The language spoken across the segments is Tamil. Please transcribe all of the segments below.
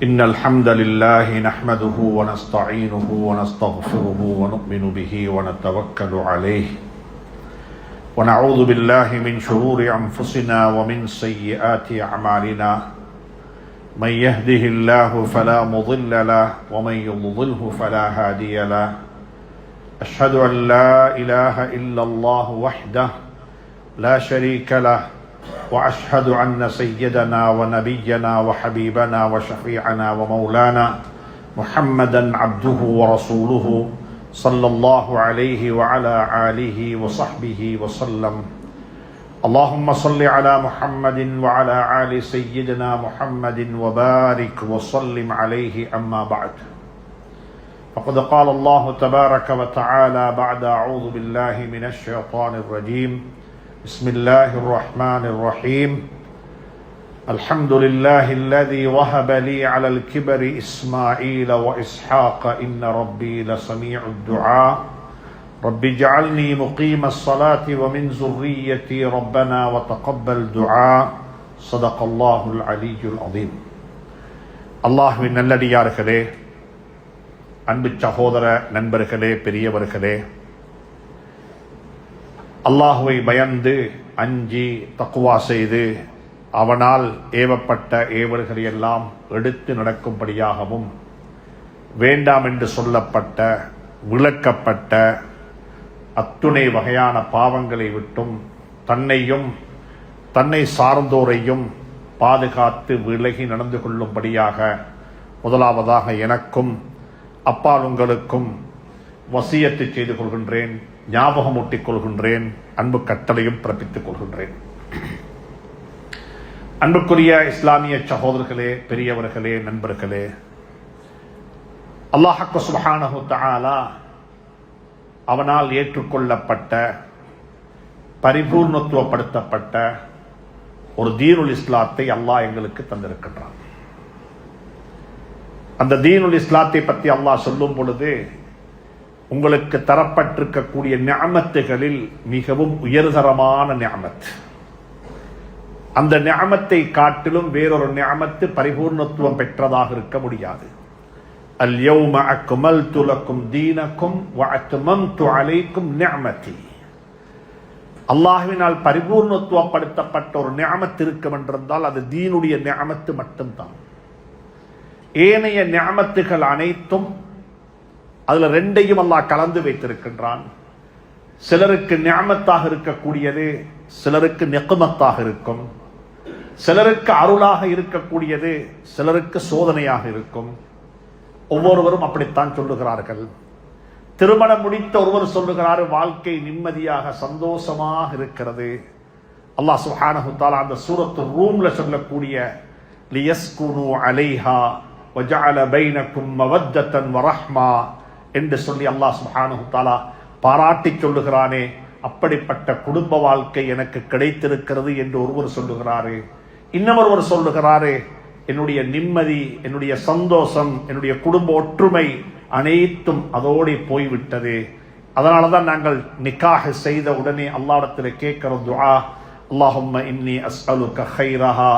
إن الحمد لله نحمده ونستعينه ونستغفره ونؤمن به ونتوكل عليه ونعوذ بالله من شرور أنفسنا ومن سيئات أعمالنا من يهده الله فلا مضل له ومن يضلله فلا هادي له أشهد أن لا إله إلا الله وحده لا شريك له وأشهد أن سيدنا ونبينا وحبيبنا وشفيعنا ومولانا محمدا عبده ورسوله صلى الله عليه وعلى آله وصحبه وسلم. اللهم صل على محمد وعلى آل سيدنا محمد وبارك وسلم عليه. أما بعد فقد قال الله تبارك وتعالى بعد أعوذ بالله من الشيطان الرجيم بسم الله الرحمن الرحيم. الحمد لله الذي وهب لي على الكبر إسماعيل وإسحاق إن ربي لسميع الدعاء رب اجعلني مقيم الصلاة ومن ذريتي ربنا وتقبل دعاء صدق الله العلي العظيم. அல்லாஹ்வின் நல்லடியார்களே, அன்பு சகோதர நண்பர்களே, பெரியவர்களே, அல்லாஹுவை பயந்து அஞ்சி தக்குவா செய்து அவனால் ஏவப்பட்ட ஏவல்களை எல்லாம் எடுத்து நடக்கும்படியாகவும் வேண்டாம் என்று சொல்லப்பட்ட விளக்கப்பட்ட அத்துணை வகையான பாவங்களை விட்டும் தன்னையும் தன்னை சார்ந்தோரையும் பாதுகாத்து விலகி நடந்து கொள்ளும்படியாக முதலாவதாக எனக்கும் அப்பால் உங்களுக்கும் வசியத்தை செய்து கொள்கின்றேன், ஞாபகமூட்டிக் கொள்கின்றேன், அன்பு கட்டளையும் பிறப்பித்துக் கொள்கின்றேன். அன்புக்குரிய இஸ்லாமிய சகோதரர்களே, பெரியவர்களே, நண்பர்களே, அல்லாஹ் சுப்ஹானஹு தஆலா அவனால் ஏற்றுக்கொள்ளப்பட்ட பரிபூர்ணத்துவப்படுத்தப்பட்ட ஒரு தீனுல் இஸ்லாத்தை அல்லாஹ் எங்களுக்கு தந்திருக்கின்றான். அந்த தீனுல் இஸ்லாத்தை பற்றி அல்லாஹ் சொல்லும் பொழுது உங்களுக்கு தரப்பட்டிருக்கக்கூடிய நிஅமத்துகளில் மிகவும் உயர்தரமான நிஅமத், அந்த நிஅமத்தை காட்டிலும் வேறொரு நிஅமத்து பரிபூர்ணத்துவம் பெற்றதாக இருக்க முடியாது. அல் யௌம அக்மல்து லக்கும் தீனக்கும் வ அத்மம்து அலைக்கும் நிஅமதி. அல்லாஹ்வினால் பரிபூர்ணத்துவப்படுத்தப்பட்ட ஒரு நிஅமத் இருக்கும் என்றிருந்தால் அது தீனுடைய நிஅமத்து மட்டும்தான். ஏனைய நிஅமத்துகள் அனைத்தும் அதுல ரெண்டையும் அல்லாஹ் கலந்து வைத்திருக்கின்றான். சிலருக்கு நிஅமத்தாக இருக்கக்கூடியது சிலருக்கு நிக்மத்தாக இருக்கும், சிலருக்கு அருளாக இருக்கக்கூடியது சிலருக்கு சோதனையாக இருக்கும். ஒவ்வொருவரும் அப்படித்தான் சொல்லுகிறார்கள். திருமணம் முடித்த ஒருவர் சொல்லுகிறார், வாழ்க்கை நிம்மதியாக சந்தோஷமாக இருக்கிறது. அல்லாஹ் சுப்ஹானஹு தஆலா அந்த சூரத்து ரூம்ல சொல்லக்கூடிய லியஸ்குனு அலைஹா வஜஅல பைனக்கும் மவத்தன் வரஹ்மா என்று சொல்லி அல்லாஹ் சுப்ஹானஹு தஆலா பாராட்டி சொல்லுகிறானே, அப்படிப்பட்ட குடும்ப வாழ்க்கை எனக்கு கிடைத்திருக்கிறது என்று ஒருவர் சொல்லுகிறாரு. இன்னொருவர் சொல்லுகிறாரு, என்னுடைய நிம்மதி, என்னுடைய சந்தோஷம், என்னுடைய குடும்ப ஒற்றுமை அனைத்தும் அதோடு போய்விட்டது. அதனாலதான் நாங்கள் நிக்காஹ் செய்த உடனே அல்லாஹ்விடத்தில் கேட்கிற துஆ, அல்லாஹும்ம இன்னி அஸ்அலுக கைரஹா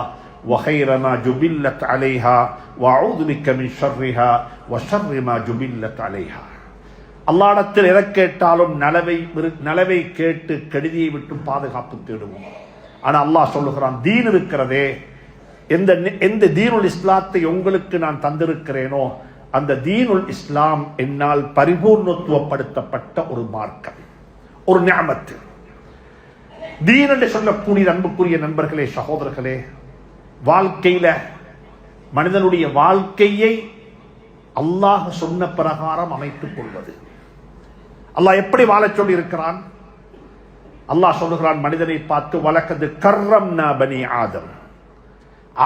وخير ما جبلت عليها واعوذ بك من شرها وشر ما جبلت عليها. அல்லாஹ்விடத்தில் எதை கேட்டாலும் நலவை கேட்டு கெடுதியை விட்டு பாதுகாப்பு தேடுவோம். ஆனா அல்லாஹ் சொல்லுகிறான், தீன் இருக்கிறதே, எந்த தீனுல் இஸ்லாத்தை உங்களுக்கு நான் தந்திருக்கிறேனோ அந்த தீனுல் இஸ்லாம் என்னால் பரிபூர்ணத்துவப்படுத்தப்பட்ட ஒரு மார்க்கம், ஒரு நிஅமத். தீன் என்று சொல்லக்கூடிய அன்புக்குரிய நண்பர்களே, சகோதரர்களே, வாழ்க்கையில மனிதனுடைய வாழ்க்கையை அல்லாஹ் சொன்ன பிரகாரம் அமைத்துக் கொள்வது. அல்லாஹ் எப்படி வாழச் சொல்லி இருக்கிறான்? அல்லாஹ் சொல்லுகிறான் மனிதனை பார்த்து, வலக்கது கர்ரம்னா பனி ஆதம்,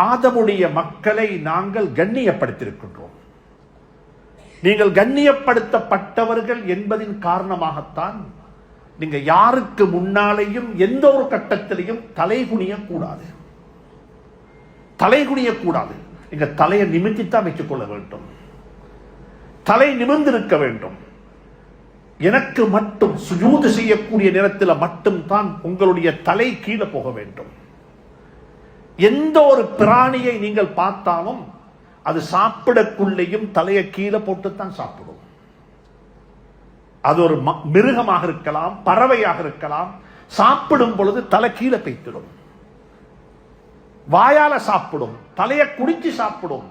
ஆதமுடைய மக்களை நாங்கள் கண்ணியப்படுத்தியிருக்கின்றோம். நீங்கள் கண்ணியப்படுத்தப்பட்டவர்கள் என்பதின் காரணமாகத்தான் நீங்க யாருக்கு முன்னாலேயும் எந்த ஒரு கட்டத்திலையும் தலைகுனியக்கூடாது. தலைகுனியக்கூடாது. நீங்க தலையை நிமித்தித்தான் வைத்துக் கொள்ள வேண்டும். தலை நிமிர்ந்திருக்க வேண்டும். எனக்கு மட்டும் சுஜூது செய்யக்கூடிய நேரத்தில் மட்டும்தான் உங்களுடைய தலை கீழே போக வேண்டும். எந்த ஒரு பிராணியை நீங்கள் பார்த்தாலும் அது சாப்பிடக்குள்ளேயும் தலையை கீழே போட்டுத்தான் சாப்பிடும். அது ஒரு மிருகமாக இருக்கலாம், பறவையாக இருக்கலாம். சாப்பிடும் பொழுது தலை கீழே பெய்த்திடும். வாயால சாப்பிடும், தலையை குடிச்சு சாப்பிடும்.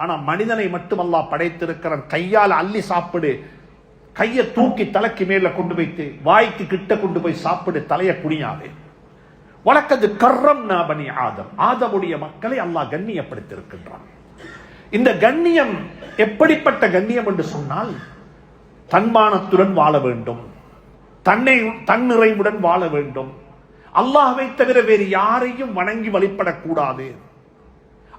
ஆனா மனிதனை மட்டும் அல்லாஹ் படைத்திருக்கிறான். கையால் அள்ளி சாப்பிடு, கையை தூக்கி தலைக்கு மேல கொண்டு வைத்து வாய்க்கு கிட்ட கொண்டு போய் சாப்பிடு, தலையை குடியாதே. வழக்கது கர்ரம் பனி ஆதம், ஆதமுடைய மக்களை அல்லாஹ் கண்ணியப்படுத்தியிருக்கின்றான். இந்த கண்ணியம் எப்படிப்பட்ட கண்ணியம் என்று சொன்னால், தன்மானத்துடன் வாழ வேண்டும், தன்னிறைவுடன் வாழ வேண்டும். அல்லாஹ்வை தவிர வேறு யாரையும் வணங்கி வழிபடக்கூடாது.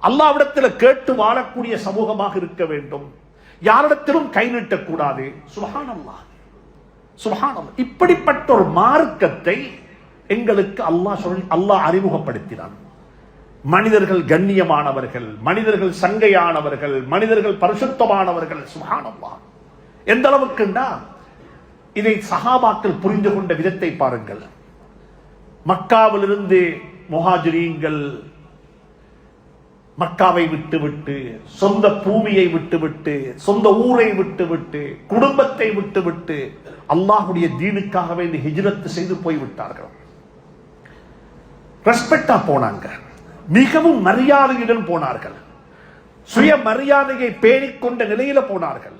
அல்லாஹ்விடத்தில் கேட்டு வாழக்கூடிய சமூகமாக இருக்க வேண்டும். யாரிடத்திலும் கை நீட்டக்கூடாது. சுப்ஹானல்லாஹ், சுப்ஹானல்லாஹ். இப்படிப்பட்ட ஒரு மார்க்கத்தை எங்களுக்கு அல்லாஹ் அறிமுகப்படுத்தினான். மனிதர்கள் கண்ணியமானவர்கள், மனிதர்கள் சங்கையானவர்கள், மனிதர்கள் பரிசுத்தமானவர்கள். சுப்ஹானல்லாஹ். எந்த அளவுக்குண்டா, இதை சஹாபாக்கள் புரிந்து கொண்ட விதத்தை பாருங்கள். மக்காவிலிருந்து முஹாஜிரீன்கள் மக்காவை விட்டுவிட்டு, சொந்த பூமியை விட்டுவிட்டு, சொந்த ஊரை விட்டுவிட்டு, குடும்பத்தை விட்டுவிட்டு அல்லாஹ்வுடைய தீனுக்காக வேண்டி ஹிஜ்ரத் செய்து போய்விட்டார்கள். ரெஸ்பெக்டா போனாங்க, மிகவும் மரியாதையுடன் போனார்கள், சுய மரியாதையை பேணிக்கொண்ட நிலையில போனார்கள்,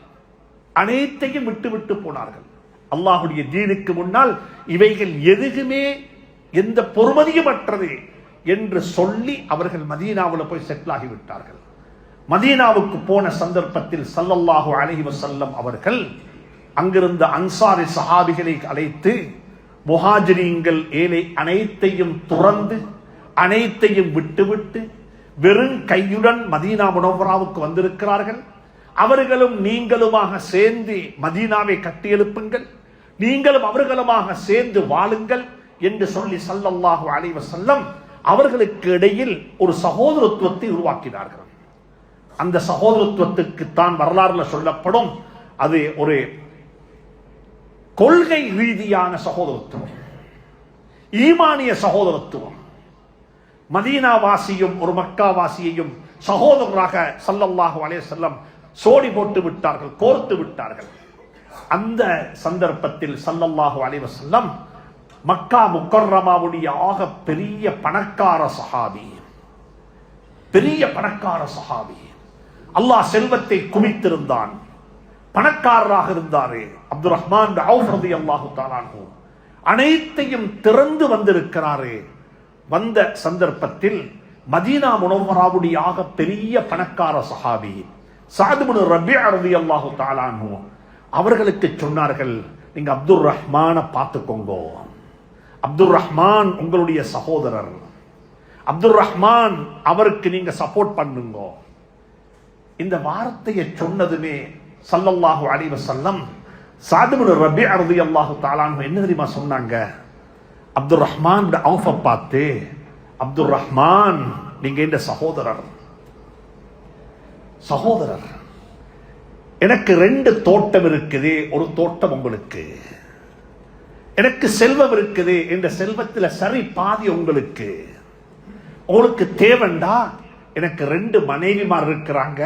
அனைத்தையும் விட்டுவிட்டு போனார்கள். அல்லாஹ்வுடைய தீனுக்கு முன்னால் இவைகள் எதுவுமே எந்த பொறுமதியும் அற்றது என்று சொல்லி அவர்கள் மதீனாவில் போய் செட்டில் ஆகிவிட்டார்கள். மதீனாவுக்கு போன சந்தர்ப்பத்தில் ஸல்லல்லாஹு அலைஹி வஸல்லம் அவர்கள் அங்கிருந்த அன்சாரி சஹாபிகளை அழைத்து, முஹாஜிரீன்கள் ஏழை அனைத்தையும் துறந்து அனைத்தையும் விட்டுவிட்டு வெறும் கையுடன் மதீனா முனவ்வராவுக்கு வந்திருக்கிறார்கள். அவர்களும் நீங்களுமாக சேர்ந்து மதீனாவை கட்டியெழுப்புங்கள், நீங்களும் அவர்களுமாக சேர்ந்து வாழுங்கள் என்று சொல்லி ஸல்லல்லாஹு அலைஹி வஸல்லம் அவர்களுக்கு இடையில் ஒரு சகோதரத்துவத்தை உருவாக்கினார்கள். அந்த சகோதரத்துவத்துக்கு தான் வரலாறுல சொல்லப்படும், அது ஒரு கொள்கை ரீதியான சகோதரத்துவம், ஈமானிய சகோதரத்துவம். மதீனா வாசியும் ஒரு மக்கா வாசியையும் சகோதரராக ஸல்லல்லாஹு அலைஹி வஸல்லம் சோடி போட்டு விட்டார்கள், கோர்த்து விட்டார்கள். அந்த சந்தர்ப்பத்தில் ஸல்லல்லாஹு அலைஹி வஸல்லம் மக்கா முக்கர்ரமாவுடைய ஆக பெரிய பணக்கார சஹாபி, பெரிய பணக்கார சஹாபி, அல்லாஹ் செல்வத்தை குமித்திருந்தான், பணக்காரராக இருந்தாரே அப்துர் ரஹ்மான் அவுஃப் ரலியல்லாஹு தஆலா அன்ஹு, அனைத்தையும் திறந்து வந்திருக்கிறாரே. வந்த சந்தர்ப்பத்தில் மதீனா முனவ்வராவுடைய ஆக பெரிய பணக்கார சஹாபி ஸஅத் இப்னு ரபீஅ ரலியல்லாஹு தஆலா அன்ஹு அவர்களுக்கு சொன்னார்கள், நீங்க அப்துர் ரஹ்மான பார்த்துக்கோங்க, அப்துர் ரஹ்மான் உங்களுடைய சகோதரர், அப்துர் ரஹ்மான் அவருக்கு நீங்க சப்போர்ட் பண்ணுங்க. இந்த வார்த்தையை சொன்னதுமே ஸல்லல்லாஹு அலைஹி வஸல்லம் ஸஅத் இப்னு ரபீஅ ரலியல்லாஹு தஆலா அன்ஹு என்ன தெரியுமா சொன்னாங்க? அப்துர் ரஹ்மான் அவுஃபை பார்த்து, அப்துர் ரஹ்மான் நீங்க இந்த சகோதரர், சகோதரர், எனக்கு 2 தோட்டம் இருக்குது, ஒரு தோட்டம் உங்களுக்கு, எனக்கு செல்வம் இருக்குது, இந்த செல்வத்தில் சரி பாதி உங்களுக்கு, உங்களுக்கு தேவண்டா எனக்கு 2 மனைவிமார் இருக்கிறாங்க,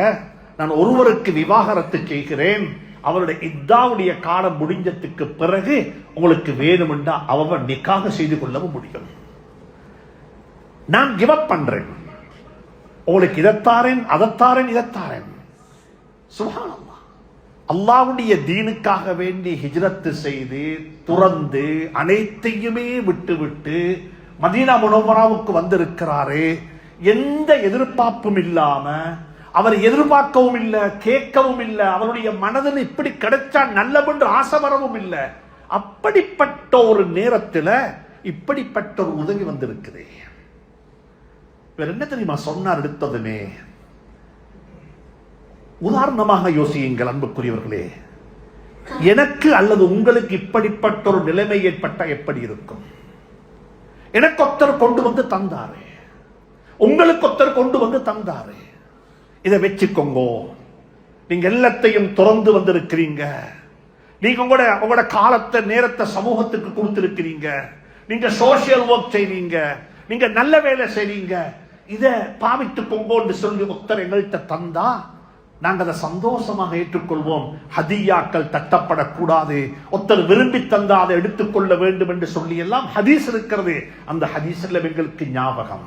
நான் ஒருவருக்கு விவாகரத்து செய்கிறேன், அவருடைய இத்தாவுடைய காலம் முடிஞ்சதுக்கு பிறகு உங்களுக்கு வேணுமெண்டா அவன் நிக்காக செய்து கொள்ளவும் முடியும், நான் கிவ் அப் பண்றேன், உங்களுக்கு இதைத்தாரேன் அதைத்தாரேன் இதைத்தாரேன். சுப்ஹானல்லாஹ். அல்லாஹ்வுடைய தீனுக்காக வேண்டி ஹிஜ்ரத் செய்து துறந்து அனைத்தையுமே விட்டுவிட்டு மதீனா முனவ்வராவுக்கு வந்திருக்கிறாரே, எந்த எதிர்பார்ப்பும் இல்லாம, அவர் எதிர்பார்க்கவும் இல்லை, கேட்கவும் இல்லை, அவருடைய மனதில் இப்படி கிடைச்சா நல்லவென்று ஆசை வரவும் இல்லை. அப்படிப்பட்ட ஒரு நேரத்தில் இப்படிப்பட்ட ஒரு உதவி வந்திருக்குது. வேற என்ன தெரியுமா சொன்னார்? எடுத்ததுமே உதாரணமாக யோசியுங்கள் அன்புக்குரியவர்களே, எனக்கு அல்லது உங்களுக்கு இப்படிப்பட்ட ஒரு நிலைமை ஏற்பட்ட எப்படி இருக்கும்? எனக்கு ஒருத்தர் கொண்டு வந்து தந்தாரு, உங்களுக்கு ஒருத்தர் கொண்டு வந்து தந்தாரு, இதை வச்சுக்கோங்க, நீங்க எல்லாத்தையும் திறந்து வந்திருக்கிறீங்க, நீங்க உங்களோட காலத்தை நேரத்தை சமூகத்துக்கு கொடுத்திருக்கிறீங்க, நீங்க சோசியல் ஒர்க் செய்வீங்க, நீங்க நல்ல வேலை செய்வீங்க, இதை பாவித்துக்கோங்க சொல்லி ஒருத்தர் எங்கள்கிட்ட தந்தா நாங்கள் அதை சந்தோஷமாக ஏற்றுக்கொள்வோம். ஹதியாக்கள் தட்டப்படக்கூடாது, ஒருத்தர் விரும்பி தந்தா அதை எடுத்துக்கொள்ள வேண்டும் என்று சொல்லி எல்லாம் ஹதீஸ் இருக்கிறது. அந்த ஹதீஸ்ல எங்களுக்கு ஞாபகம்,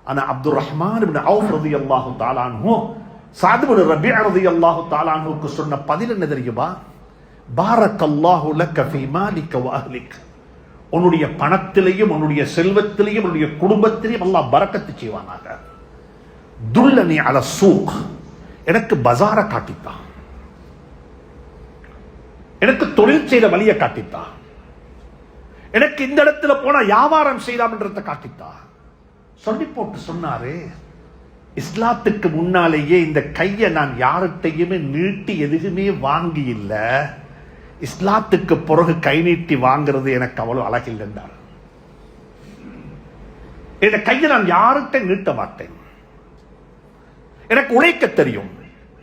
ஆனா அப்துல் ரஹ்மான் இப்னு அவுஃப் ரலியல்லாஹு தஆலா அன்ஹு ஸஅத் இப்னு ரபீஅ ரலியல்லாஹு தஆலா அன்ஹுக்கு சொன்ன பதில் என்ன தெரியுமா? பாரக்கல்லாஹு லக ஃபீ மாலிக வ அஹ்லிக். உன்னுடைய பணத்திலேயும் உன்னுடைய செல்வத்திலேயும் உன்னுடைய குடும்பத்திலேயும் அல்லாஹ் பரக்கத்து செய்வானாக. துல்லனி அல சூக், எனக்கு பஜார காட்டித்தான், எனக்கு தொழில் செய்த வழியை காட்டித்தான், எனக்கு இந்த இடத்துல போனா வியாபாரம் செய்யலாம் என்றதை காட்டித்தான். சொல்லி போட்டு சொன்னாரு, இஸ்லாத்துக்கு முன்னாலேயே இந்த கையை நான் யார்கிட்டையுமே நீட்டி எதுவுமே வாங்கி இல்ல, இஸ்லாத்துக்கு பிறகு கை நீட்டி வாங்குறது எனக்கு அவ்வளவு அழகில்லை என்றார். இந்த கையை நான் யார்கிட்ட நீட்ட மாட்டேன், எனக்கு உழைக்க தெரியும்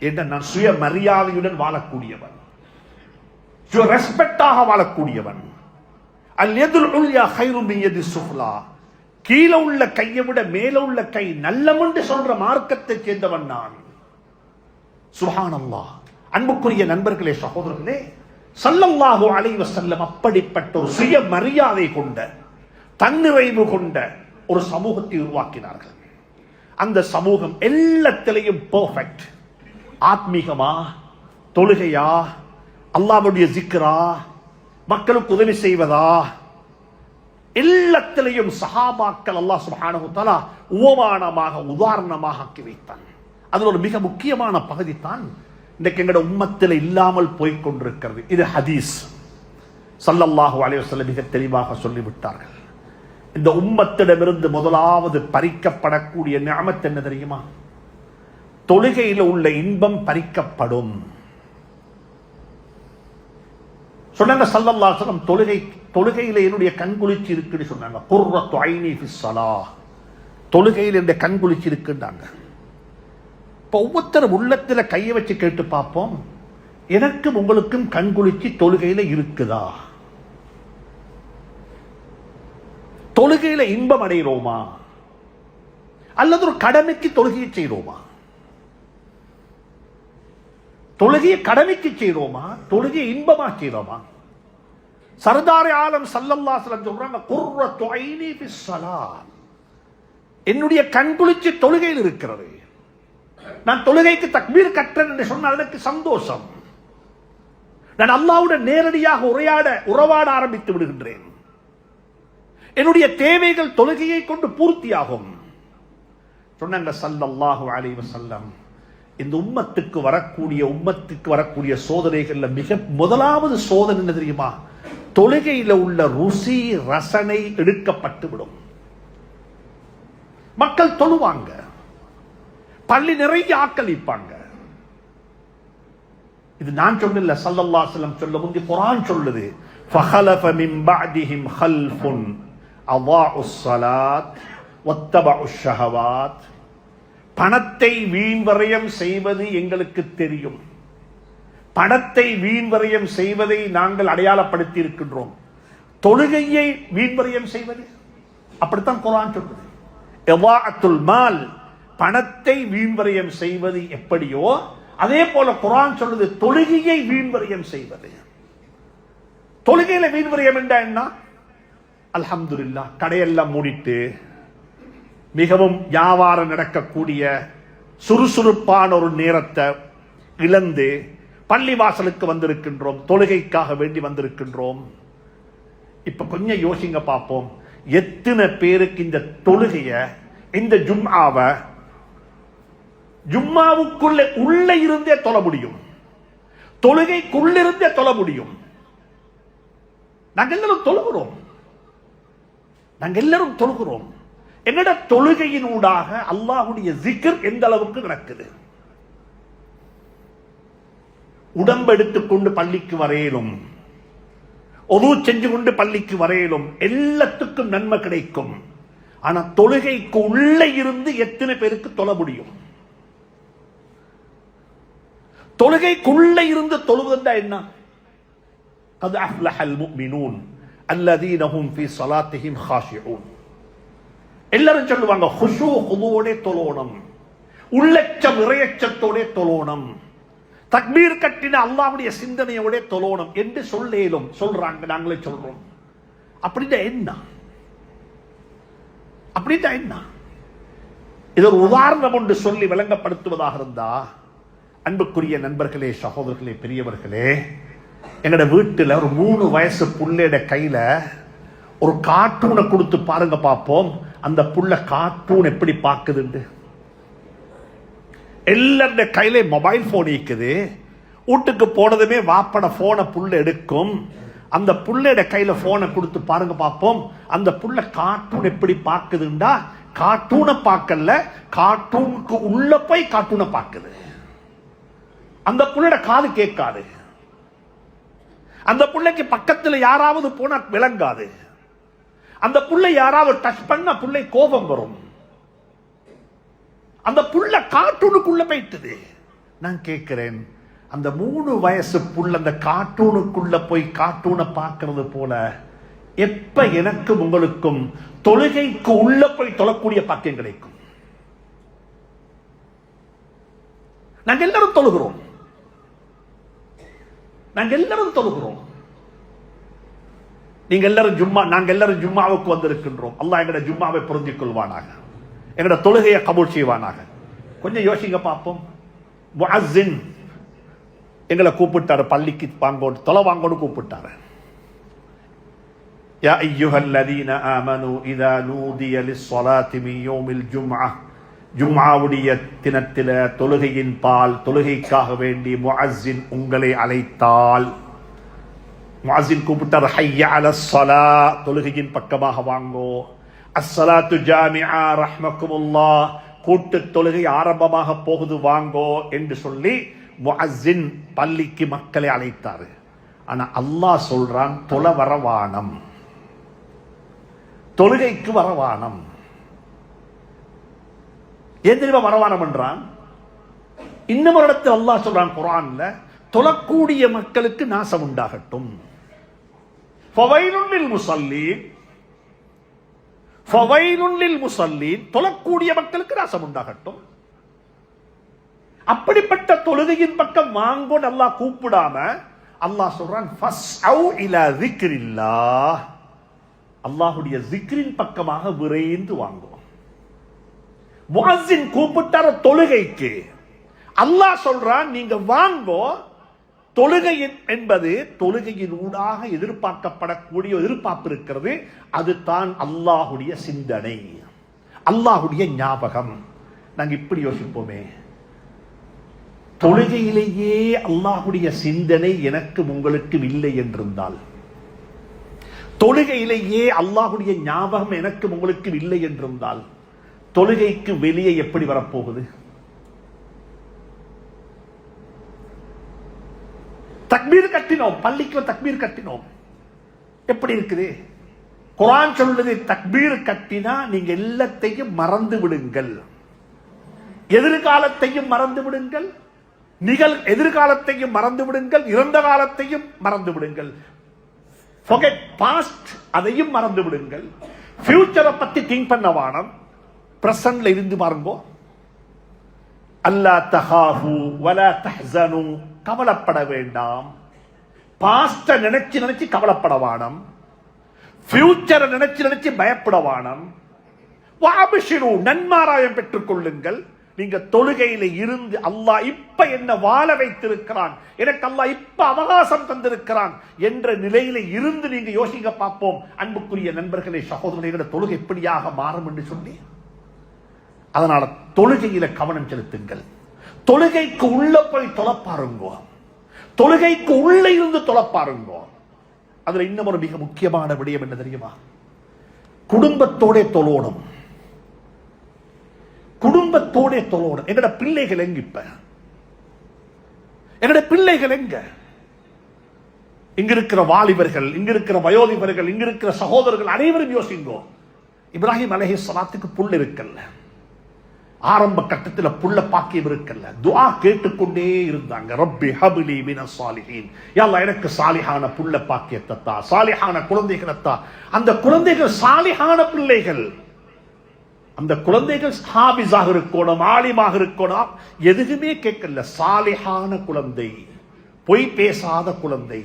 என்ற நான் சுய மரியாதையுடன் வாழக்கூடியவன், சுய ரெஸ்பெக்டாக வாழக்கூடியவன். அல் யதுல் உல்யா கைரு மின் யதி சுஃப்லா, கீழே உள்ள கையை விட மேல உள்ள கை நல்லமென்று சொல்ற மார்க்கத்தை சேர்ந்தவன் நான். சுப்ஹானல்லாஹ். அன்புக்குரிய நண்பர்களே, சகோதரர்களே, ஸல்லல்லாஹு அலைஹி வஸல்லம் அப்படிப்பட்ட ஒரு சுய மரியாதை கொண்ட, தன்னிறைவு கொண்ட ஒரு சமூகத்தை உருவாக்கினார்கள். அந்த சமூகம் எல்லாத்திலையும் பெர்ஃபெக்ட். ஆத்மீகமா, தொழுகையா, அல்லாஹ்வுடைய ஜிக்ரா, மக்களுக்கு உதவி செய்வதா, எல்லாத்திலையும் சஹாபாக்கள் அல்லாஹ் சுப்ஹானஹு வ தஆலா உவமானமாக உதாரணமாக ஆக்கி வைத்தான். அதில் ஒரு மிக முக்கியமான பகுதி தான் இன்றைக்கு எங்களோட உம்மத்தில் இல்லாமல் போய்கொண்டிருக்கிறது. இது ஹதீஸ். ஸல்லல்லாஹு அலைஹி வஸல்லம் மிக தெளிவாக சொல்லிவிட்டார்கள். இந்த உம்மத்திடமிருந்து முதலாவது பறிக்கப்படக்கூடிய நிஅமத் என்ன தெரியுமா? தொழுகையில் உள்ள இன்பம் பறிக்கப்படும். சொன்னாங்க ஸல்லல்லாஹு அலைஹி வஸல்லம், தொழுகையில என்னுடைய கண்குளிர்ச்சி இருக்குன்னு சொன்னாங்க. குர்ரத்து ஐனி ஃபிஸ் ஸலாஹ், தொழுகையில் என்னுடைய கண்குளிர்ச்சி இருக்குன்னாங்க. இப்போ ஒவ்வொருத்தரும் உள்ளத்துல கையை வச்சு கேட்டு பார்ப்போம், எனக்கும் உங்களுக்கும் கண்குளிர்ச்சி தொழுகையில இருக்குதா? தொழுகையில இன்பம் அடைகிறோமா? அல்லது ஒரு கடமைக்கு தொழுகையை செய்கிறோமா? தொழுகையை கடமைக்கு செய்கிறோமா? தொழுகையை இன்பமா செய்கிறோமா? சர்தார் ஆலம் ஸல்லல்லாஹு அலைஹி வஸல்லம் சொல்றாங்க, குர்ரத்து ஐனி ஃபிஸ் ஸலாத், என்னுடைய கண்குளிர்ச்சி தொழுகையில் இருக்கிறது. நான் தொழுகைக்கு தக்பீர் கற்றேன் என்று சொன்னால் எனக்கு சந்தோஷம். நான் அல்லாஹ்வுடன் நேரடியாக உறவாட ஆரம்பித்து விடுகின்றேன். என்னுடைய தேவைகள் தொழுகையை கொண்டு பூர்த்தியாகும். சொன்னாங்க ஸல்லல்லாஹு அலைஹி வஸல்லம், இந்த உம்மத்துக்கு வரக்கூடிய சோதனைகள்ல மிக முதலாவது சோதனை என்ன தெரியுமா? தொழுகையில உள்ள ருசி ரசனை எடுக்கப்பட்டு விடும். மக்கள் தொழுவாங்க, பள்ளி நிறைய ஆட்கள் இருப்பாங்க. இது நான் சொல்லல, ஸல்லல்லாஹு அலைஹி வஸல்லம் சொல்ல முந்தி குர்ஆன் சொல்லுது, ஃபஹலஃப மின் பஅதிஹிம் ஹல்ஃபுன் அதாஉஸ் ஸலாத் வத்தபஉஷ் ஷஹவாத். பணத்தை வீண்வரையம் செய்வது எங்களுக்கு தெரியும், பணத்தை வீண்வரையம் செய்வதை நாங்கள் அடையாளப்படுத்தி இருக்கின்றோம். தொழுகையை வீண்வரையம் செய்வது அப்படித்தான் குர்ஆன் சொல்லுது. இதாஅத்துல் மால், பணத்தை வீண்வரையம் செய்வது எப்படியோ அதே போல குர்ஆன் சொல்லுது தொழுகையை வீண்வரையம் செய்வது. தொழுகையில வீண்வரையம் என்ன? அல்ஹம்துலில்லாஹ், கடையெல்லாம் மூடிட்டு மிகவும் வியாபாரம் நடக்கக்கூடிய சுறுசுறுப்பான ஒரு நேரத்தை இழந்து பள்ளிவாசலுக்கு வந்திருக்கின்றோம், தொழுகைக்காக வேண்டி வந்திருக்கின்றோம். இப்ப கொஞ்சம் யோசிங்க பார்ப்போம், எத்தனை பேருக்கு இந்த தொழுகைய, இந்த ஜும்மாவுக்குள்ள உள்ள இருந்தே தொழ முடியும், தொழுகைக்குள்ளிருந்தே தொழ முடியும். நாங்கள் எல்லாரும் தொழுகிறோம். என்னோட தொழுகையின் ஊடாக அல்லாஹ்வுடைய ஜிக்ர் எந்த அளவுக்கு நடக்குது? உடம்பு எடுத்துக்கொண்டு பள்ளிக்கு வரையிலும், ஒது செஞ்சு கொண்டு பள்ளிக்கு வரையிலும் எல்லாத்துக்கும் நன்மை கிடைக்கும். ஆனா தொழுகைக்கு உள்ள இருந்து எத்தனை பேருக்கு தொழ முடியும்? தொழுகைக்குள்ள இருந்து தொழுவதா என்ன? قد أفلح المؤمنون الذين هم في صلاتهم خاشعون. எல்லாரும் சொல்லுவாங்க, ஹுஷூ ஹுதுவோட தொழணும், உள்ளச்சம் இறையச்சத்தோட தொழணும், தக்பீர் கட்டின அல்லாஹ்வுடைய சிந்தனையோட தொழணும் என்று சொல்றாங்க. நாங்களே சொல்றோம். அப்படின்னா என்ன? அப்படின்னா என்ன? இது ஒரு உதாரணம் ஒன்று சொல்லி விளங்கப்படுத்துவதாக இருந்தா, அன்புக்குரிய நண்பர்களே, சகோதரர்களே, பெரியவர்களே, எங்கட வீட்டுல ஒரு 3 வயசு புள்ளையோட கையில ஒரு கார்ட்டூனை கொடுத்து பாருங்க பார்ப்போம். அந்த புள்ள கார்ட்டூன் எப்படி பார்க்குதுண்டு. எல்லாருடைய கையில மொபைல் போன் இருக்குது. வீட்டுக்கு போனதுமே வாப்பட போனை புள்ள எடுக்கும். அந்த புள்ளையோட கையில போனை கொடுத்து பாருங்க பார்ப்போம். அந்த புள்ள கார்ட்டூன் எப்படி பார்க்குதுண்டா, கார்ட்டூனை பார்க்கல, கார்ட்டூனுக்கு உள்ள போய் கார்ட்டூனை பார்க்குது. அந்த புள்ளையோட காது கேட்காது. அந்த புள்ளைக்கு பக்கத்தில் யாராவது போனா விளங்காது. அந்த புள்ளை யாராவது டச் பண்ண புள்ளை கோபம் வரும். அந்த புள்ள கார்ட்டூனுக்குள்ள போயிட்டது. நான் கேட்கிறேன், அந்த 3 வயசு புள்ள அந்த கார்ட்டூனுக்குள்ள போய் கார்ட்டூனை பார்க்கிறது போல எப்ப எனக்கும் உங்களுக்கும் தொழுகைக்கு உள்ள போய் தொழக்கூடிய பாக்கியம் கிடைக்கும்? நாங்க எல்லாரும் தொழுகிறோம். நாங்க எல்லாரும் தொழுகிறோம். நீங்க எல்லாரும் நாங்க எல்லாரும் ஜும்மாவுக்கு வந்திருக்கின்றோம். அல்லாஹ் எங்கட ஜும்மாவை பொருந்திக் கொள்வானாக, எங்கட தொழுகையை கபூல் செய்வானாக. கொஞ்சம் யோசிங்க பார்ப்போம். முஅஸ்ஸின் எங்களை கூப்பிட்டாரு, பள்ளிக்கு வாங்கோடு தொலை வாங்கோடு கூப்பிட்டாரு. யா அய்யுஹல்லதீன ஆமனூ இதா நூதிய லிஸ்ஸலாத்தி மின் யௌமில் ஜும்ஆ, ஜும்ஆவுடைய தினத்தில தொழுகையின் பால் தொழுகைக்காக வேண்டி முஅஸ்ஸின் உங்களை அழைத்தால், முஅஸ்ஸின் கூப்பிட்டார், ஹய்ய அலஸ் ஸலா, தொழுகையின் பக்கமாக வாங்கோ. அஸ்ஸலாத்து ஜாமிஆ ரஹ்மக்குமுல்லாஹ், கூட்டு தொழுகை ஆரம்பமாக போகுது வாங்கோ என்று சொல்லி முஅஸ்ஸின் பள்ளிக்கு மக்களை அழைத்தாரு. ஆனா அல்லாஹ் சொல்றான், தொழ வரவானம், தொழுகைக்கு வரவானம். ஏன் தெரியுமா வரவானம் என்றான்? இன்னும் ஒரு இடத்தில் அல்லாஹ் சொல்றான் குர்ஆன்ல, தொழக்கூடிய மக்களுக்கு நாசம் உண்டாகட்டும். ஃபவைலுன் லில் முஸல்லீன், ஃபவைலுன் லில் முஸல்லீன், தொழக்கூடிய மக்களுக்கு நாசம் உண்டாகட்டும். அப்படிப்பட்ட தொழுகையின் பக்கம் வாங்கோ அல்லாஹ் கூப்பிடாம அல்லாஹ் சொல்றான், ஃபஸ்அவு இலா ஸிக்ரில்லாஹ், அல்லாஹ்வுடைய ஸிக்ரின் பக்கமாக விரைந்து வாங்கோ. முஅஸ்ஸின் கூப்பிட்டார தொழுகைக்கு, அல்லாஹ் சொல்றான் நீங்க வாங்கோ. தொழுகை என்பது தொழுகையின் ஊடாக எதிர்பார்க்கப்படக்கூடிய எதிர்பார்ப்பு இருக்கிறது. அது தான் அல்லாஹ்வுடைய சிந்தனை, அல்லாஹ்வுடைய ஞாபகம். நாங்க இப்படி யோசிப்போமே, தொழுகையிலேயே அல்லாஹ்வுடைய சிந்தனை எனக்கு உங்களுக்கு இல்லை என்றிருந்தால், தொழுகையிலேயே அல்லாஹ்வுடைய ஞாபகம் எனக்கு உங்களுக்கு இல்லை என்றிருந்தால், தொழுகைக்கு வெளியே எப்படி வரப்போகுது? தக்பீர் கட்டினோம், பள்ளிக்கு தக்பீர் கட்டினோம், எப்படி இருக்குது? குர்ஆன் சொல்லுது, தக்பீர் கட்டினா நீங்க எல்லாத்தையும் மறந்து விடுங்கள், எதிர்காலத்தையும் மறந்து விடுங்கள், எதிர்காலத்தையும் மறந்து விடுங்கள், இறந்த காலத்தையும் மறந்து விடுங்கள், forget past, அதையும் மறந்து விடுங்கள். ஃபியூச்சரை பத்தி திங்க் பண்ண வானம், பிரசன்ட்ல இருந்து பாருங்க. அல்லா தஹாஃபு வலா தஹ்ஸனு, கவலைப்பட வேண்டாம். பாஸ்ட நினைச்சு கவலைப்பட வானம், ஃபியூச்சரை நினைச்சு பயப்பட வானம். வஅப்ஷிரு, நன்மாராயம் பெற்றுக் கொள்ளுங்கள். நீங்க தொழுகையில இருந்து அல்லாஹ் இப்ப என்ன வாழ வைத்திருக்கிறான், எனக்கு அல்லாஹ் இப்ப அவகாசம் தந்திருக்கிறான் என்ற நிலையில இருந்து நீங்க யோசிக்க பார்ப்போம். அன்புக்குரிய நண்பர்களே, சகோதரர்களே, தொழுகை எப்படியாக மாறும் என்று சொல்லி, அதனால தொழுகையில கவனம் செலுத்துங்கள். தொழுகைக்கு உள்ள போய் தொலைப்பாருங்கோ, தொழுகைக்கு உள்ள இருந்து தொலைப்பாருங்கோ. அதுல இன்னும் ஒரு மிக முக்கியமான விடயம் என்ன தெரியுமா? குடும்பத்தோட தொழணும், குடும்பத்தோட தொழணும். எங்கட பிள்ளைகள் எங்க? இப்ப எங்கட பிள்ளைகள் எங்க? இங்க இருக்கிற வாலிபர்கள், இங்க இருக்கிற வயோதிபர்கள், இங்க இருக்கிற சகோதரர்கள் அனைவரும் யோசிங்கோ. இப்ராஹிம் அலைஹிஸ்ஸலாத்துக்கு புல் இருக்கல்ல, ஆரம்ப கட்டத்தில் புள்ள பாக்கியம் இருக்கல்ல, துஆ கேட்டுக்கொண்டே இருந்தாங்க. ரப்பி ஹப்லி மினஸ் சாலிஹீன், யா அல்லாஹ் எனக்கு சாலிஹான புள்ள பாக்கியத்தை தா, சாலிஹான குழந்தைகளை தா. அந்த குழந்தைகள் சாலிஹான பிள்ளைகள். அந்த குழந்தைகள் ஹாபிஸாக இருக்கணும், ஆலிமாக இருக்கணும், எதுவுமே கேட்கல. சாலிஹான குழந்தை, பொய் பேசாத குழந்தை,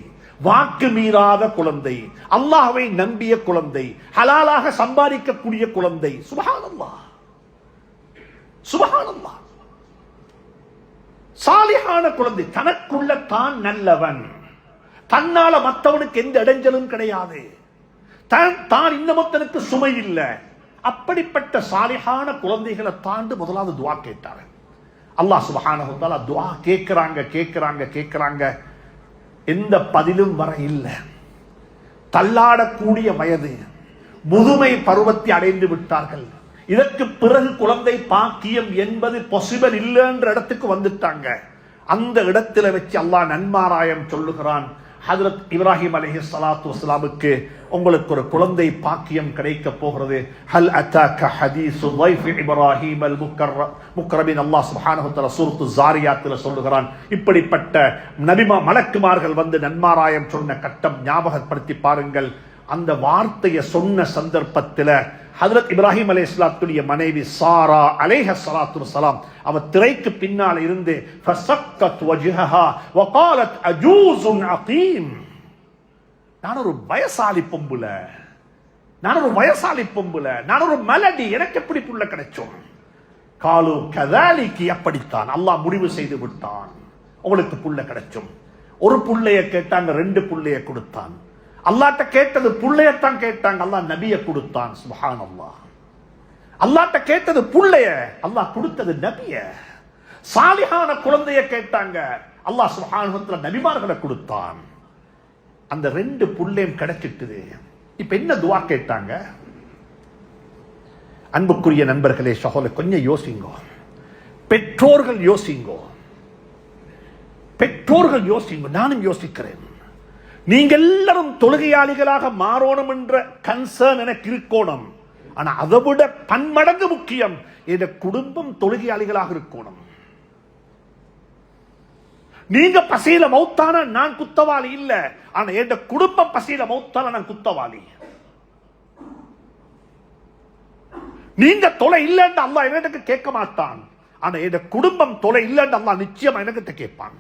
வாக்கு மீறாத குழந்தை, அல்லாஹ்வை நம்பிய குழந்தை, ஹலாலாக சம்பாதிக்கக்கூடிய குழந்தை. சுப்ஹானல்லாஹ், சுப்ஹானல்லாஹ். சாலிஹான குழந்தை, தனக்குள்ள தான் நல்லவன், தன்னால மற்றவனுக்கு எந்த இடைஞ்சலும் கிடையாது, தான் இன்னமொத்தனுக்கு சுமை இல்லை. அப்படிப்பட்ட சாலிஹான குழந்தைகளை தாண்டு முதலாவது துஆ கேட்டார். அல்லாஹ் சுப்ஹானஹு வ தஆலா துஆ கேட்கிறாங்க, எந்த பதிலும் வர இல்லை. தள்ளாடக்கூடிய வயது, முதுமை பருவத்தை அடைந்து விட்டார்கள். இதற்கு பிறகு குழந்தை பாக்கியம் என்பது பாசிபிள் இல்லைன்ற இடத்துக்கு வந்துட்டாங்க. அந்த இடத்துல வச்சு அல்லாஹ் நன்மாராயம் சொல்லுகிறான், ஹஜ்ரத் இப்ராஹிம் அலைஹிஸ்ஸலாத்து வஸ்ஸலாமுக்கு உங்களுக்கு ஒரு குழந்தை பாக்கியம் கிடைக்க போகிறது. ஹல் அதாக ஹதீஸு ضيف இப்ராஹிம் அல் முக்ரமின். அல்லாஹ் சுப்ஹானஹு வ தஆலா சூரத்து ஸாரியாத்ல சொல்லுகிறான். இப்படிப்பட்ட மலக்குமார்கள் வந்து நன்மாராயம் சொன்ன கட்டம் ஞாபகப்படுத்தி பாருங்கள். அந்த வார்த்தையை சொன்ன சந்தர்ப்பத்தில் ஹஜ்ரத் இப்ராஹிம் அலைஹிஸ்ஸலாத்துடைய மனைவி சாரா அலைஹிஸ்ஸலாத்து வஸ்ஸலாம் அவர் திரைக்கு பின்னால் இருந்து ஃபஸக்கத் வஜ்ஹஹா வகாலத் அஜூஸுன் அகீம், நான் ஒரு வயசாலி பொம்புல, நான் ஒரு மலடி, எனக்கு எப்படி புள்ள கிடைச்சோம்? காலு கதாலிக்கு, அப்படித்தான் அல்லாஹ் முடிவு செய்து விட்டான், உங்களுக்கு புள்ள கிடைச்சும். ஒரு புள்ளைய கேட்டாங்க, 2 புள்ளைய கொடுத்தான். அல்லாஹ்ட்ட கேட்டது புள்ளையத்தான் கேட்டாங்க, அல்லாஹ் நபியை கொடுத்தான். சுப்ஹானல்லாஹ். அல்லாஹ்ட்ட கேட்டது புள்ளைய, அல்லாஹ் கொடுத்தது நபிய. சாலிஹான குழந்தைய கேட்டாங்க, அல்லாஹ் சுப்ஹானஹு வ தஆலா நபிமார்களை கொடுத்தான். அந்த 2 புள்ளையும் கிடைச்சிட்டுது. இப்ப என்ன துஆ கேட்டாங்க? அன்புக்குரிய நண்பர்களே, சகோதரர்களே, கொஞ்சம் யோசிங்க. பெற்றோர்கள் யோசிங்க, நானும் யோசிக்கிறேன். நீங்க எல்லாரும் தொழுகையாளிகளாக மாறணும் என்ற கன்சர்ன் எனக்கு இருக்கணும். ஆனா அதை விட பன்மடங்கு முக்கியம், இந்த குடும்பம் தொழுகையாளிகளாக இருக்கணும். நீங்க பசியில மௌத்தான நான் குத்தவாளி இல்ல, ஆனா என் குடும்பம் பசியில மௌத்தான நான் குத்தவாளி. நீங்க தொலை இல்லைன்னு அல்லாஹ் எனக்கு கேட்க மாட்டான், ஆனா என் குடும்பம் தொலை இல்லைன்னு அல்லாஹ் நிச்சயமா எனக்கு கேட்பான்.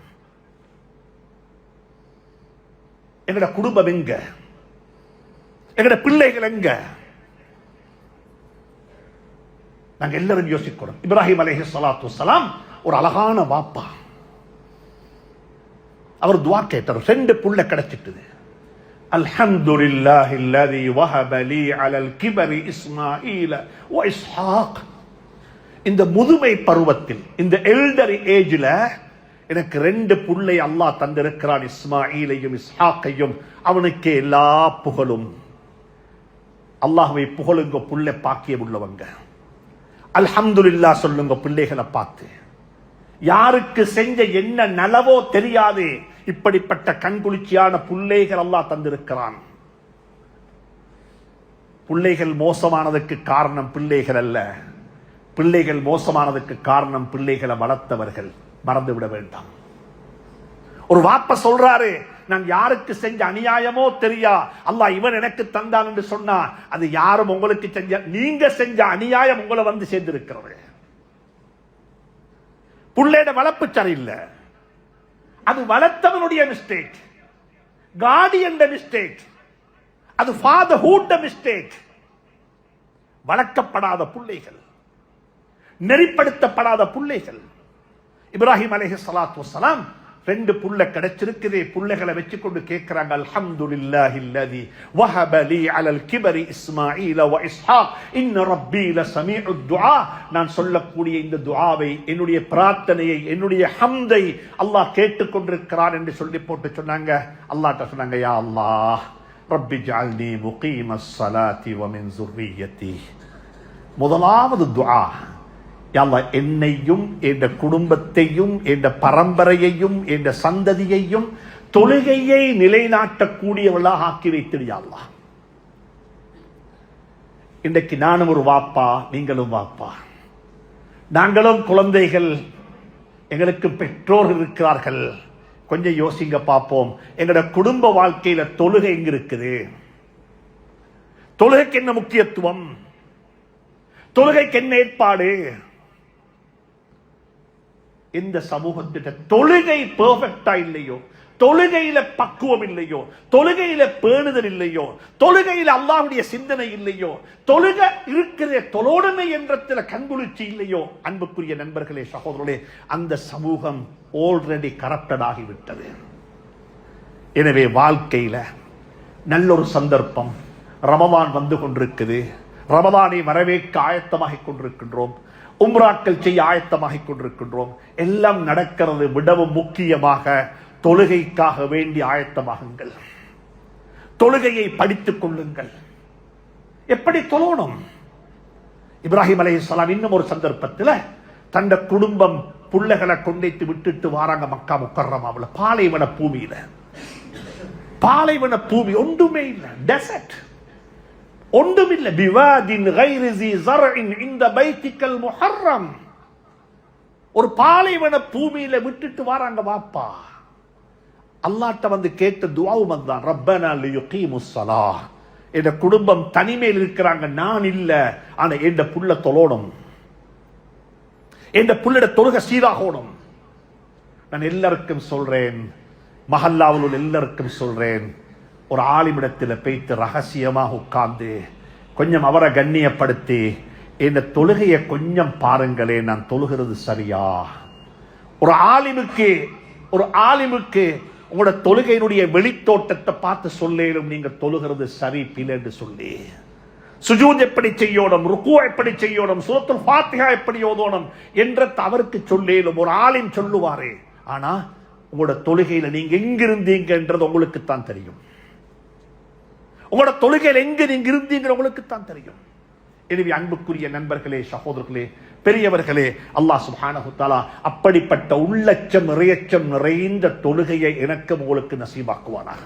எங்கட குடும்பம் எங்க, எங்கட பிள்ளைகள் எங்க? நாங்க எல்லாரும் யோசிக்கணும். இப்ராஹிம் அலைஹிஸ்ஸலாத்து வஸ்ஸலாம் ஒரு அழகான வாப்பா. அவர் துஆ கேட்டார், 2 புள்ள கிடைச்சிட்டது. அல்ஹம்துலில்லாஹில்லதி வஹப லீ அலல் கிபரி இஸ்மாஈல வ இஸ்ஹாக். இந்த முதுமை பருவத்தில், இந்த எல்டரி ஏஜ்ல எனக்கு 2 புள்ளை அல்லாஹ் தந்திருக்கிறான், இஸ்மாயிலையும் இஸ்ஹாக்கையும். அவனுக்கு எல்லா புகழும். அல்லாஹ்வை புகழுங்க புள்ளை பாக்கியம் உள்ளவங்க. அல்ஹம்துலில்லாஹ் சொல்லுங்க பிள்ளைகளை பார்த்து. யாருக்கு செஞ்ச என்ன நலவோ தெரியாது, இப்படிப்பட்ட கண்குளிர்ச்சியான பிள்ளைகள் அல்லாஹ் தந்திருக்கிறான். பிள்ளைகள் மோசமானதுக்கு காரணம் பிள்ளைகள் அல்ல, பிள்ளைகள் மோசமானதுக்கு காரணம் பிள்ளைகளை வளர்த்தவர்கள். மறந்துவிட வேண்டாம். ஒரு வாப்ப சொல்றாரு, நான் யாருக்கு செஞ்ச அநியாயமோ தெரியா, அல்லாஹ் இவன் எனக்கு தந்தான் என்று சொன்னா, அது யாரும் உங்களுக்கு செஞ்ச, நீங்க செஞ்ச அநியாயம் உங்களை வந்து சேர்ந்திருக்கிறது. புள்ளையோட வளர்ப்பு சரியில்லை, அது வளர்த்தவனுடைய மிஸ்டேக், கார்டியன் மிஸ்டேக், அது ஃபாதர்ஹுட் மிஸ்டேக். வளர்க்கப்படாத பிள்ளைகள், நெறிப்படுத்தப்படாத பிள்ளைகள். இப்ராஹிம் அலைஹிஸ்ஸலாத்து வஸ்ஸலாம் 2 புள்ள கிடைச்சிருக்குதே, புள்ளைகளை வச்சுக்கொண்டு கேட்கிறாங்க, அல்ஹம்துலில்லாஹில்லதி வஹப லீ அலல் கிபரி இஸ்மாஈல வ இஸ்ஹாக் இன்ன ரப்பீ லஸமீஉத் துஆ. நான் சொல்லக்கூடிய இந்த துஆவை, என்னுடைய பிரார்த்தனையை, என்னுடைய ஹம்தை அல்லாஹ் கேட்டுக்கொண்டிருக்கிறான் என்று சொல்லி போட்டு சொன்னாங்க. அல்லாஹ்ட்ட சொன்னாங்க, யா அல்லாஹ் ரப்பி ஜஅல்னி முகீமஸ் ஸலாத்தி வ மின் ஸுர்ரிய்யத்தி. முதலாவது துஆ, என்னையும் என்ற குடும்பத்தையும் என்ற பரம்பரையையும் என்ற சந்ததியையும் தொழுகையை நிலைநாட்டக்கூடியவளாக ஆக்கி வைத்திடு யா அல்லாஹ். இன்றைக்கு நானும் ஒரு வாப்பா, நீங்களும் வாப்பா, நாங்களும் குழந்தைகள், எங்களுக்கு பெற்றோர்கள் இருக்கிறார்கள். கொஞ்சம் யோசிங்க பார்ப்போம், எங்களோட குடும்ப வாழ்க்கையில தொழுகை எங்க இருக்குது? தொழுகைக்கு என்ன முக்கியத்துவம்? தொழுகைக்கு என்ன ஏற்பாடு? இந்த சமூகத்திட்ட தொழுகை பெர்ஃபெக்டா இல்லையோ, தொழுகையில பக்குவம் இல்லையோ, தொழுகையில பேணுதல் இல்லையோ, தொழுகையில அல்லாஹ்வுடைய சிந்தனை இல்லையோ, தொழுகை இருக்கிற தொழோடுமை என்றத்துல கண்குளிர்ச்சி இல்லையோ, அன்புக்குரிய நண்பர்களே, சகோதரர்களே, அந்த சமூகம் ஆல்ரெடி கரப்டட் ஆகிவிட்டது. எனவே வாழ்க்கையில நல்ல ஒரு சந்தர்ப்பம், ரமதான் வந்து கொண்டிருக்குது. ரமதானை வரவேற்க ஆயத்தமாகிக் கொண்டிருக்கின்றோம். உம்ராக்கள் செய்ய ஆயத்தமாகிக் கொண்டிருக்கின்றோம். எல்லாம் நடக்கிறது. விடவும் முக்கியமாக தொழுகைக்காக வேண்டி ஆயத்தமாகுங்கள். தொழுகையை படித்துக் கொள்ளுங்கள். எப்படி தொழணும்? இப்ராஹிம் அலைஹிஸ்ஸலாம் இன்னும் ஒரு சந்தர்ப்பத்தில் தந்த குடும்பம் புள்ளைகளை கொண்டைத்து விட்டுட்டு வாராங்க மக்கா முக்கர்ரமாவுல, பாலைவன பூமியில. பாலைவன பூமி ஒன்றுமே இல்லை, டெசர்ட் ஒன்றுமில்லை. பிவாதின் கைரி ஸி ஸர்இன் இன்த பைத்திக்கல் முஹர்ரம். ஒரு பாலைவன பூமியில விட்டுட்டு வாராங்க வாப்பா. அல்லாஹ்ட்ட வந்து கேட்ட துஆவும் தான், ரப்பனா லியுகீமுஸ் ஸலாஹ். என்ற குடும்பம் தனிமையில் இருக்கிறாங்க, நான் இல்ல, ஆனா என்ற புள்ள தொழணும், என்ற புள்ளிட தொழுகை சீராகணும். நான் எல்லாருக்கும் சொல்றேன், மஹல்லாவில் உள்ள எல்லாருக்கும் சொல்றேன், ஒரு ஆலிமிடத்தில் போய்த்து ரகசியமாக உட்கார்ந்து கொஞ்சம் அவரை கண்ணியப்படுத்தி இந்த தொழுகையை கொஞ்சம் பாருங்களே, நான் தொழுகிறது சரியா? ஒரு ஆலிமுக்கு உங்களோட தொழுகையினுடைய வெளித்தோட்டத்தை பார்த்து சொல்லேனும், நீங்க தொழுகிறது சரி பிழை என்று சொல்லி. சுஜூத் எப்படி செய்யணும், ருக்கு எப்படி செய்யணும், சூரத்துல் ஃபாத்திஹா எப்படி ஓதணும் என்ற அவருக்கு சொல்லேனும். ஒரு ஆலிம் சொல்லுவாரே. ஆனா உங்களோட தொழுகையில நீங்க எங்கிருந்தீங்கன்றது உங்களுக்கு தான் தெரியும். உங்களோட தொழுகையில் எங்க நீங்க இருந்தீங்க உங்களுக்கு தான் தெரியும். எனவே அன்புக்குரிய நண்பர்களே, சகோதரர்களே, பெரியவர்களே, அல்லாஹ் சுப்ஹானஹு தஆலா அப்படிப்பட்ட உள்ளச்சம் இறையச்சம் நிறைந்த தொழுகையை எனக்கு உங்களுக்கு நசீபாக்குவானாக.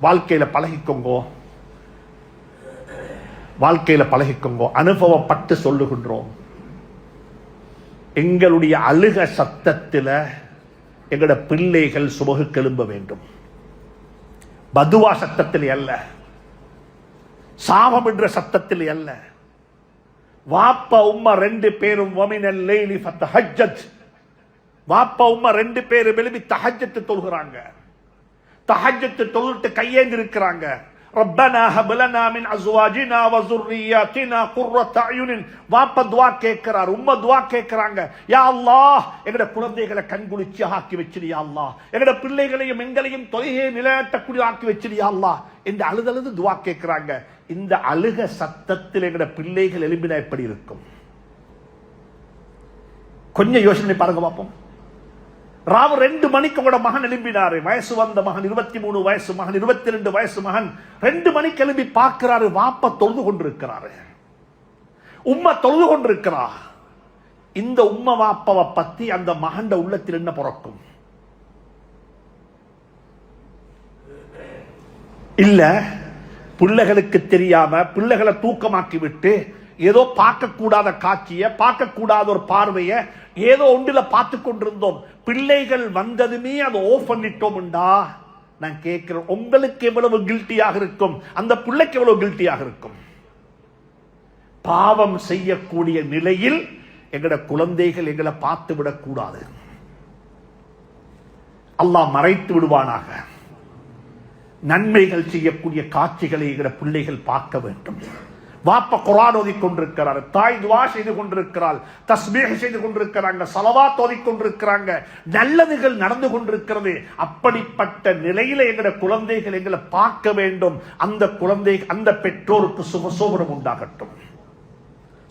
வாழ்க்கையில பழகிக்கோங்க. அனுபவப்பட்டு சொல்லுகின்றோம். எங்களுடைய அழுக சத்தத்தில் எங்களோட பிள்ளைகள் சுபகுக்கு எழும்ப வேண்டும். பதுவா சத்தத்தில் அல்ல, சாபம் என்ற சத்தத்தில் அல்ல. வாப்பா உம்மா ரெண்டு பேரும் வமினல் லைலி ஃபதஹஜ்ஜத். வாப்பா உம்மா ரெண்டு பேரும் எழுப்பி தஹஜ்ஜத் தொழுகிறாங்க. தஹஜ்ஜத் தொழுட்டு கையேந்தி இருக்கிறாங்க. ரப்பனா ஹப் லனா மின் அஸ்வாஜினா வ ஸுர்ரியாத்தினா குர்ரத அயுனின். வாப்பா துஆ கேட்கிறார், உம்மா துஆ கேட்கிறாங்க. யா அல்லாஹ், எங்கட குழந்தைகளை கண்குளிர்ச்சி ஆக்கி வச்சிரு யா அல்லாஹ், எங்கட பிள்ளைகளையும் எங்களையும் தொழுகையை நிலைநாட்டக்கூடிய ஆக்கி வச்சிரு யா அல்லாஹ் என்று அழுதழுது துஆ கேட்கிறாங்க. இந்த அழுக சத்தத்தில் எங்கட பிள்ளைகள் எழும்பினா எப்படி இருக்கும்? கொஞ்சம் யோசனை பாருங்க பாப்போம். ராவு 2 மணிக்கு உங்களோட மகன் எழும்பினாரு. வயசு வந்த மகன், 23 வயசு மகன், 22 வயசு மகன் 2 மணிக்கு எழும்பி பார்க்கிறாரு, வாப்பா தொழுது கொண்டிருக்கிறாரு, உம்மா தொழுது கொண்டிருக்கிறா. இந்த உம்மா வாப்பாவை பத்தி அந்த மகன் உள்ளத்தில் என்ன பிறக்கும்? இல்ல, பிள்ளைகளுக்கு தெரியாம பிள்ளைகளை தூக்கமாக்கி விட்டு ஏதோ பார்க்கக்கூடாத காட்சியை, பார்க்கக்கூடாத ஒரு பார்வையை ஏதோ ஒன்றில பார்த்து கொண்டிருந்தோம். பிள்ளைகள் வந்ததுமே அதை ஆஃப் பண்ணிட்டோம்டா. நான் கேட்கிறேன், உங்களுக்கு எவ்வளவு கில்ட்டியாக இருக்கும், அந்த பிள்ளைக்கு எவ்வளவு கில்ட்டியாக இருக்கும்? பாவம் செய்யக்கூடிய நிலையில் எங்கட குழந்தைகள் எங்களை பார்த்து விடக்கூடாது. அல்லாஹ் மறைத்து விடுவானாக. நன்மைகள் செய்யக்கூடிய காட்சிகளை எங்கட பிள்ளைகள் பார்க்க வேண்டும். வாப்பா குர்ஆன் ஓதிக் கொண்டிருக்கிறார், தாய் துஆ செய்து கொண்டிருக்கிறாள், தஸ்பீஹ் செய்து கொண்டிருக்கிறாங்க, ஸலவாத் ஓதிக் கொண்டிருக்கிறாங்க, நல்லதுகள் நடந்து கொண்டிருக்கிறது. அப்படிப்பட்ட நிலையில எங்கட குழந்தைகள் எங்களை பார்க்க வேண்டும். அந்த குழந்தை, அந்த பெற்றோருக்கு சுகசோபனம் உண்டாகட்டும்,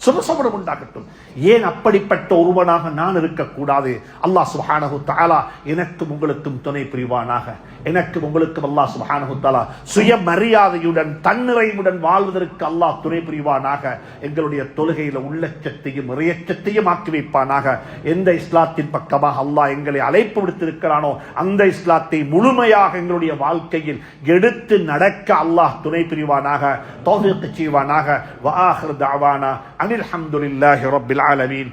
சுகசோபனம் உண்டாகட்டும். ஏன் அப்படிப்பட்ட ஒருவனாக நான் இருக்கக்கூடாது? அல்லாஹ் சுப்ஹானஹு தஆலா எனக்கும் உங்களுக்கும் துணை புரிவானாக. எனக்கும் உங்களுக்கும் அல்லாஹ் சுப்ஹானஹு தஆலா சுயமரியாதையுடன் தன்னிறைவுடன் வாழ்வதற்கு அல்லாஹ் துணை புரிவானாக. எங்களுடைய தொழுகையில உள்ளச்சத்தையும் இறையச்சத்தையும் ஆக்கி வைப்பானாக. எந்த இஸ்லாத்தின் பக்கமாக அல்லாஹ் எங்களை அழைப்பு விடுத்திருக்கிறானோ அந்த இஸ்லாத்தை முழுமையாக எங்களுடைய வாழ்க்கையில் எடுத்து நடக்க அல்லாஹ் துணை புரிவானாக, தௌஃபீக் செய்வானாக. வ ஆகிரு தஅவானா அனில் ஹம்துலில்லாஹி ரப்பில் ஆலமீன்.